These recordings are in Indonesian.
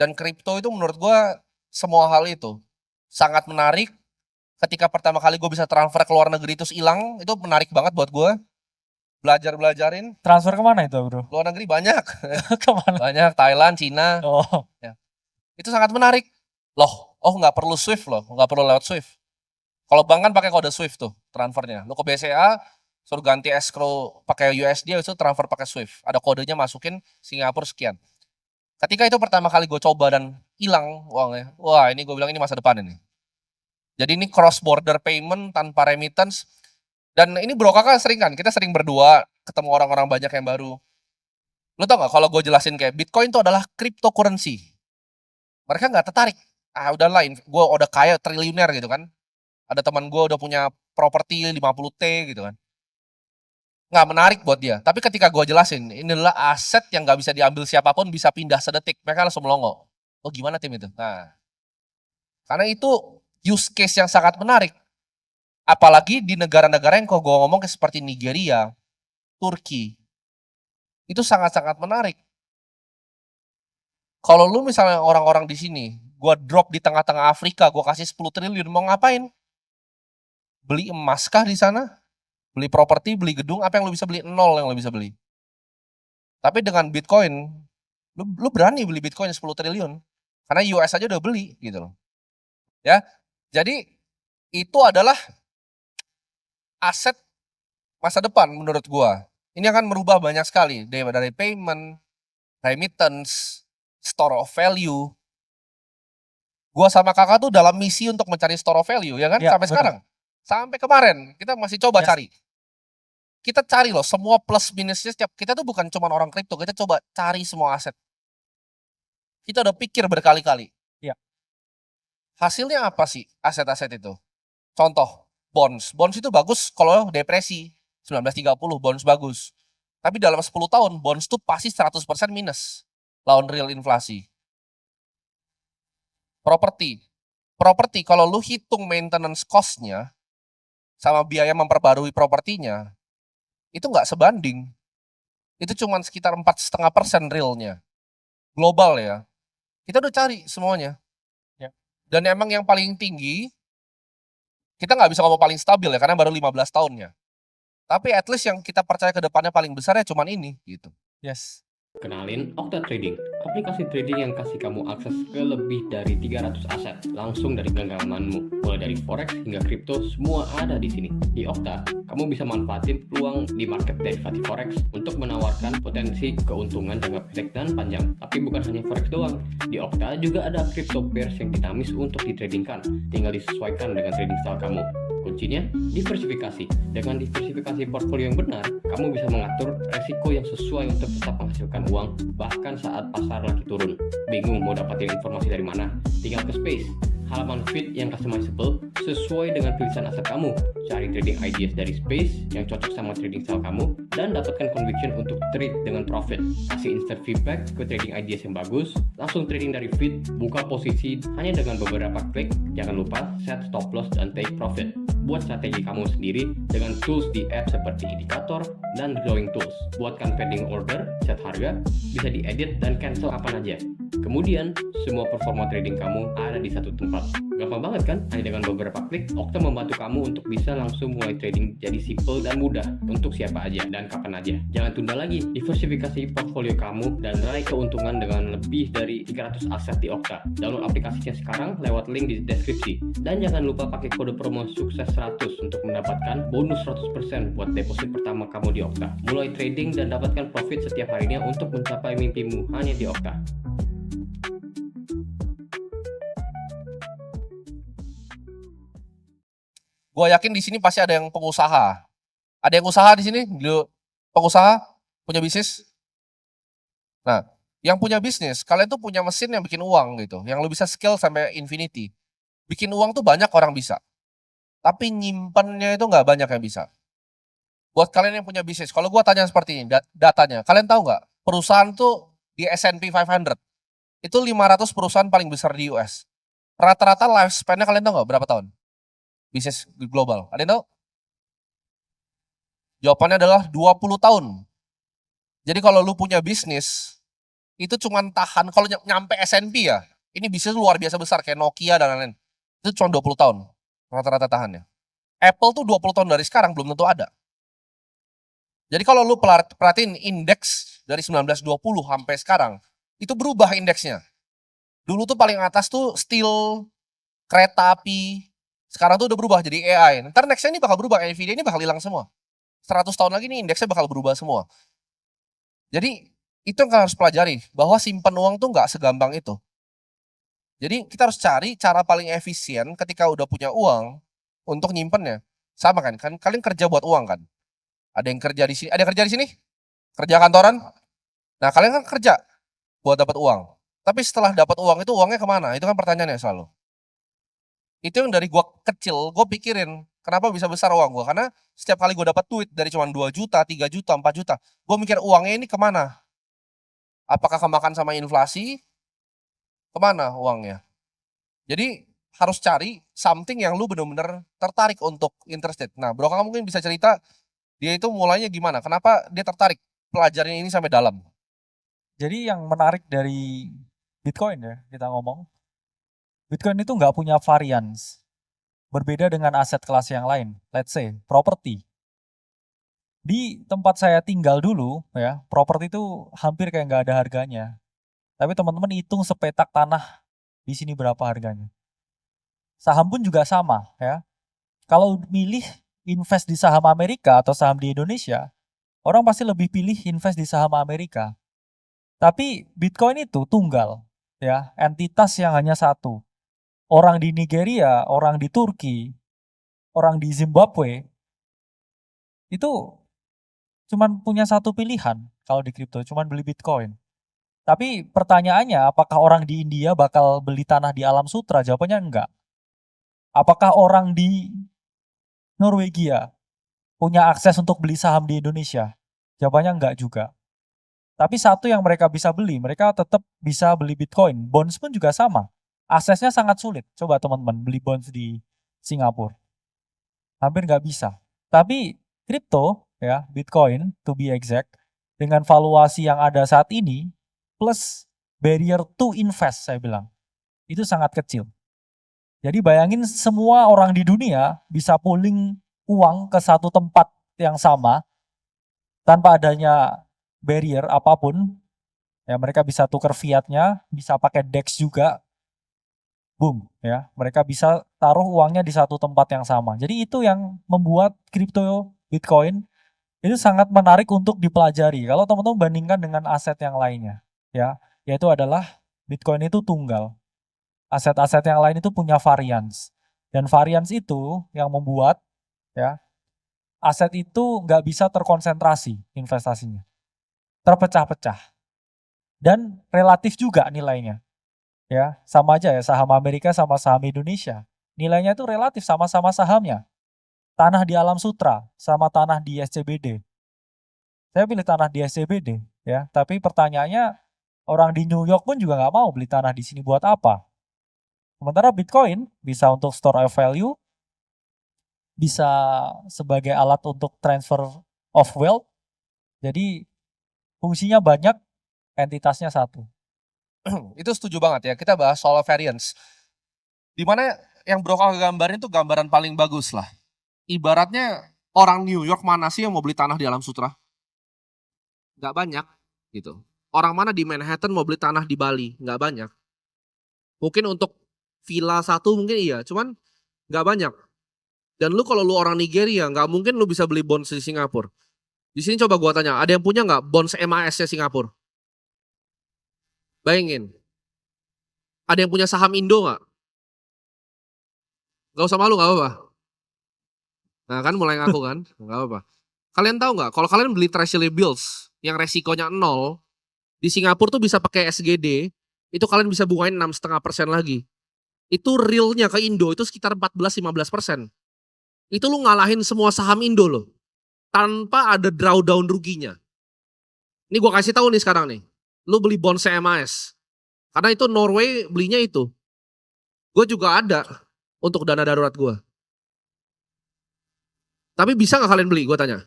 Dan kripto itu menurut gue semua hal itu sangat menarik. Ketika pertama kali gue bisa transfer ke luar negeri terus hilang, itu menarik banget buat gue. Belajarin. Transfer kemana itu bro? Luar negeri banyak. Kemana? Banyak, Thailand, Cina. Oh. Ya. Itu sangat menarik. Loh, nggak perlu Swift loh, nggak perlu lewat Swift. Kalau bank kan pakai kode Swift tuh transfernya. Lo ke BCA, suruh ganti escrow pakai USD, itu transfer pakai Swift. Ada kodenya, masukin Singapura sekian. Ketika itu pertama kali gue coba dan hilang uangnya, wah ini gue bilang ini masa depan ini. Jadi ini cross border payment tanpa remittance. Dan ini bro kakak sering kan, kita sering berdua ketemu orang-orang banyak yang baru. Lo tau gak kalau gue jelasin kayak Bitcoin itu adalah cryptocurrency. Mereka gak tertarik. Udah lain, gue udah kaya triliuner gitu kan. Ada teman gue udah punya properti 50T gitu kan. Nggak menarik buat dia. Tapi ketika gue jelasin, ini adalah aset yang nggak bisa diambil siapapun, bisa pindah sedetik. Mereka langsung melongo. Oh gimana tim itu? Nah, karena itu use case yang sangat menarik. Apalagi di negara-negara yang kalau gue ngomong seperti Nigeria, Turki, itu sangat-sangat menarik. Kalau lu misalnya orang-orang di sini, gue drop di tengah-tengah Afrika, gue kasih 10 triliun, mau ngapain? Beli emas kah di sana? Beli properti, beli gedung, apa yang lu bisa beli? Nol yang lu bisa beli. Tapi dengan Bitcoin, lu berani beli Bitcoin 10 triliun. Karena US aja udah beli gitu loh. Ya. Jadi itu adalah aset masa depan menurut gua. Ini akan merubah banyak sekali dari payment, remittance, store of value. Gua sama kakak tuh dalam misi untuk mencari store of value ya kan, Ya, sampai betul. sekarang. Sampai kemarin kita masih coba Yes. cari. Kita cari loh semua plus minusnya setiap, kita tuh bukan cuma orang kripto, kita coba cari semua aset. Kita udah pikir berkali-kali. Ya. Hasilnya apa sih aset-aset itu? Contoh, bonds. Bonds itu bagus kalau depresi. 1930 bonds bagus. Tapi dalam 10 tahun bonds tuh pasti 100% minus lawan real inflasi. Properti kalau lu hitung maintenance cost-nya sama biaya memperbarui propertinya, itu nggak sebanding. Itu cuma sekitar 4,5% realnya. Global ya. Kita udah cari semuanya. Ya. Dan emang yang paling tinggi, kita nggak bisa ngomong paling stabil ya, karena baru 15 tahunnya. Tapi at least yang kita percaya ke depannya paling besar ya cuman ini gitu. Yes. Kenalin Okta Trading, aplikasi trading yang kasih kamu akses ke lebih dari 300 aset langsung dari genggamanmu. Mulai dari forex hingga kripto, semua ada di sini. Di Okta, kamu bisa manfaatin peluang di market derivatif forex untuk menawarkan potensi keuntungan jangka pendek dan panjang. Tapi bukan hanya forex doang. Di Okta juga ada crypto pairs yang dinamis untuk ditradingkan. Tinggal disesuaikan dengan trading style kamu. Kuncinya, diversifikasi. Dengan diversifikasi portfolio yang benar, kamu bisa mengatur resiko yang sesuai untuk tetap menghasilkan uang, bahkan saat pasar lagi turun. Bingung mau dapatin informasi dari mana? Tinggal ke Space, halaman feed yang customizable sesuai dengan pilihan aset kamu. Cari trading ideas dari Space yang cocok sama trading style kamu, dan dapatkan conviction untuk trade dengan profit. Kasih instant feedback ke trading ideas yang bagus, langsung trading dari feed, buka posisi hanya dengan beberapa klik. Jangan lupa set stop loss dan take profit. Buat strategi kamu sendiri dengan tools di app seperti indikator dan drawing tools. Buatkan pending order, set harga, bisa diedit dan cancel kapan aja. Kemudian, semua performa trading kamu ada di satu tempat. Gampang banget kan? Hanya dengan beberapa klik, Okta membantu kamu untuk bisa langsung mulai trading jadi simple dan mudah untuk siapa aja dan kapan aja. Jangan tunda lagi, diversifikasi portfolio kamu dan raih keuntungan dengan lebih dari 300 aset di Okta. Download aplikasinya sekarang lewat link di deskripsi. Dan jangan lupa pakai kode promo sukses 100 untuk mendapatkan bonus 100% buat deposit pertama kamu di Okta. Mulai trading dan dapatkan profit setiap harinya untuk mencapai mimpimu hanya di Okta. Gue yakin di sini pasti ada yang pengusaha. Ada yang usaha di sini? Pengusaha? Punya bisnis? Nah, yang punya bisnis, kalian tuh punya mesin yang bikin uang gitu. Yang lu bisa scale sampai infinity. Bikin uang tuh banyak orang bisa. Tapi nyimpennya itu nggak banyak yang bisa. Buat kalian yang punya bisnis, kalau gue tanya seperti ini, datanya. Kalian tahu nggak? Perusahaan tuh di S&P 500. Itu 500 perusahaan paling besar di US. Rata-rata lifespan-nya kalian tahu nggak berapa tahun? Bisnis global. Ada yang tahu? Jawabannya adalah 20 tahun. Jadi kalau lu punya bisnis, itu cuman tahan kalau nyampe S&P ya. Ini bisnis luar biasa besar kayak Nokia dan lain-lain. Itu cuma 20 tahun rata-rata tahannya. Apple tuh 20 tahun dari sekarang belum tentu ada. Jadi kalau lu perhatiin indeks dari 1920 sampai sekarang, itu berubah indeksnya. Dulu tuh paling atas tuh steel, kereta api. Sekarang tuh udah berubah jadi AI. Ntar nextnya ini bakal berubah, Nvidia ini bakal hilang semua. 100 tahun lagi nih indeksnya bakal berubah semua. Jadi itu yang kalian harus pelajari, bahwa simpen uang tuh nggak segampang itu. Jadi kita harus cari cara paling efisien ketika udah punya uang untuk nyimpennya. Sama kan kalian kerja buat uang kan? Ada yang kerja di sini, ada yang kerja di sini? Kerja kantoran? Nah, kalian kan kerja buat dapat uang. Tapi setelah dapat uang itu uangnya kemana? Itu kan pertanyaannya selalu. Itu yang dari gua kecil, gua pikirin, kenapa bisa besar uang gua? Karena setiap kali gua dapat duit dari cuma 2 juta, 3 juta, 4 juta, gua mikir uangnya ini kemana? Apakah kemakan sama inflasi? Kemana uangnya? Jadi harus cari something yang lu bener-bener tertarik untuk interested. Nah, bro kamu mungkin bisa cerita dia itu mulainya gimana? Kenapa dia tertarik pelajarin ini sampai dalam? Jadi yang menarik dari Bitcoin ya, kita ngomong. Bitcoin itu nggak punya variance. Berbeda dengan aset kelas yang lain. Let's say, properti. Di tempat saya tinggal dulu, ya, properti itu hampir kayak nggak ada harganya. Tapi teman-teman hitung sepetak tanah di sini berapa harganya. Saham pun juga sama, ya. Kalau milih invest di saham Amerika atau saham di Indonesia, orang pasti lebih pilih invest di saham Amerika. Tapi Bitcoin itu tunggal, ya, entitas yang hanya satu. Orang di Nigeria, orang di Turki, orang di Zimbabwe, itu cuman punya satu pilihan kalau di kripto, cuman beli Bitcoin. Tapi pertanyaannya, apakah orang di India bakal beli tanah di Alam Sutra? Jawabannya enggak. Apakah orang di Norwegia punya akses untuk beli saham di Indonesia? Jawabannya enggak juga. Tapi satu yang mereka bisa beli, mereka tetap bisa beli Bitcoin. Bonds pun juga sama. Aksesnya sangat sulit. Coba teman-teman beli bonds di Singapura. Hampir nggak bisa. Tapi kripto, ya, Bitcoin to be exact, dengan valuasi yang ada saat ini, plus barrier to invest, saya bilang, itu sangat kecil. Jadi bayangin semua orang di dunia bisa pooling uang ke satu tempat yang sama, tanpa adanya barrier apapun, ya mereka bisa tukar fiatnya, bisa pakai DEX juga, boom, ya mereka bisa taruh uangnya di satu tempat yang sama. Jadi itu yang membuat kripto Bitcoin itu sangat menarik untuk dipelajari. Kalau teman-teman bandingkan dengan aset yang lainnya, ya, yaitu adalah Bitcoin itu tunggal. Aset-aset yang lain itu punya variance, dan variance itu yang membuat, ya, aset itu nggak bisa terkonsentrasi investasinya, terpecah-pecah, dan relatif juga nilainya. Ya, sama aja ya saham Amerika sama saham Indonesia. Nilainya itu relatif sama-sama sahamnya. Tanah di Alam Sutra sama tanah di SCBD. Saya pilih tanah di SCBD, ya. Tapi pertanyaannya, orang di New York pun juga nggak mau beli tanah di sini buat apa? Sementara Bitcoin bisa untuk store of value, bisa sebagai alat untuk transfer of wealth. Jadi fungsinya banyak, entitasnya satu. Itu setuju banget ya. Kita bahas soal variance. Dimana yang bro kakak gambarin tuh gambaran paling bagus lah. Ibaratnya orang New York mana sih yang mau beli tanah di Alam Sutra? Gak banyak gitu. Orang mana di Manhattan mau beli tanah di Bali? Gak banyak. Mungkin untuk villa satu mungkin iya, cuman gak banyak. Dan lu kalau lu orang Nigeria, gak mungkin lu bisa beli bonds di Singapura. Di sini coba gua tanya, ada yang punya gak bonds MAS-nya Singapura? Bayangin. Ada yang punya saham Indo gak? Gak usah malu, gak apa-apa. Nah kan mulai ngaku kan, gak apa-apa. Kalian tahu gak, kalau kalian beli treasury bills yang resikonya 0, di Singapura tuh bisa pakai SGD, itu kalian bisa bungain 6,5% lagi. Itu realnya ke Indo itu sekitar 14-15%. Itu lu ngalahin semua saham Indo loh. Tanpa ada drawdown ruginya. Ini gua kasih tahu nih sekarang nih. Lu beli bonds MAS. Karena itu Norway belinya itu. Gue juga ada untuk dana darurat gue. Tapi bisa gak kalian beli? Gue tanya.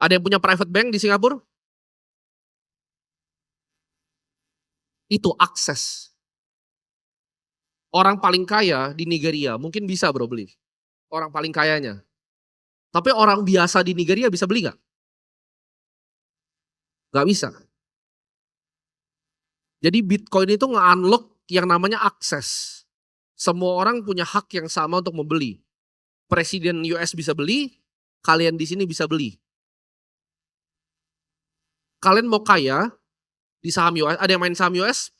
Ada yang punya private bank di Singapura? Itu akses. Orang paling kaya di Nigeria mungkin bisa bro beli. Orang paling kayanya. Tapi orang biasa di Nigeria bisa beli nggak? Nggak bisa. Jadi Bitcoin itu nge-unlock yang namanya akses. Semua orang punya hak yang sama untuk membeli. Presiden US bisa beli, kalian di sini bisa beli. Kalian mau kaya di saham US, ada yang main saham US?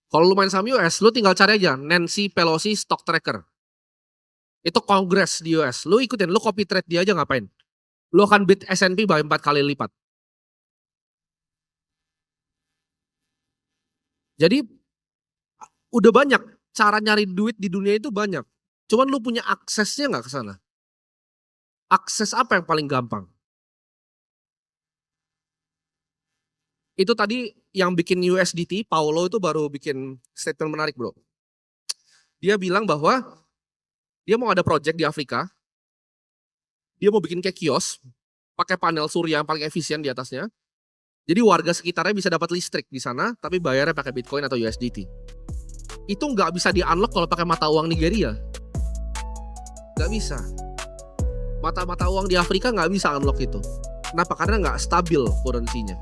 Kalau lu main saham US, lu tinggal cari aja Nancy Pelosi Stock Tracker. Itu kongres di US. Lu ikutin, lu copy trade dia aja ngapain? Lu akan beat S&P by 4 kali lipat. Jadi udah banyak cara nyari duit di dunia itu banyak. Cuman lu punya aksesnya nggak ke sana? Akses apa yang paling gampang? Itu tadi yang bikin USDT, Paulo itu baru bikin statement menarik bro. Dia bilang bahwa dia mau ada project di Afrika. Dia mau bikin kayak kios, pakai panel surya yang paling efisien di atasnya. Jadi warga sekitarnya bisa dapat listrik di sana, tapi bayarnya pakai Bitcoin atau USDT. Itu nggak bisa di-unlock kalau pakai mata uang Nigeria. Nggak bisa. Mata uang di Afrika nggak bisa unlock itu. Kenapa? Karena nggak stabil currency-nya.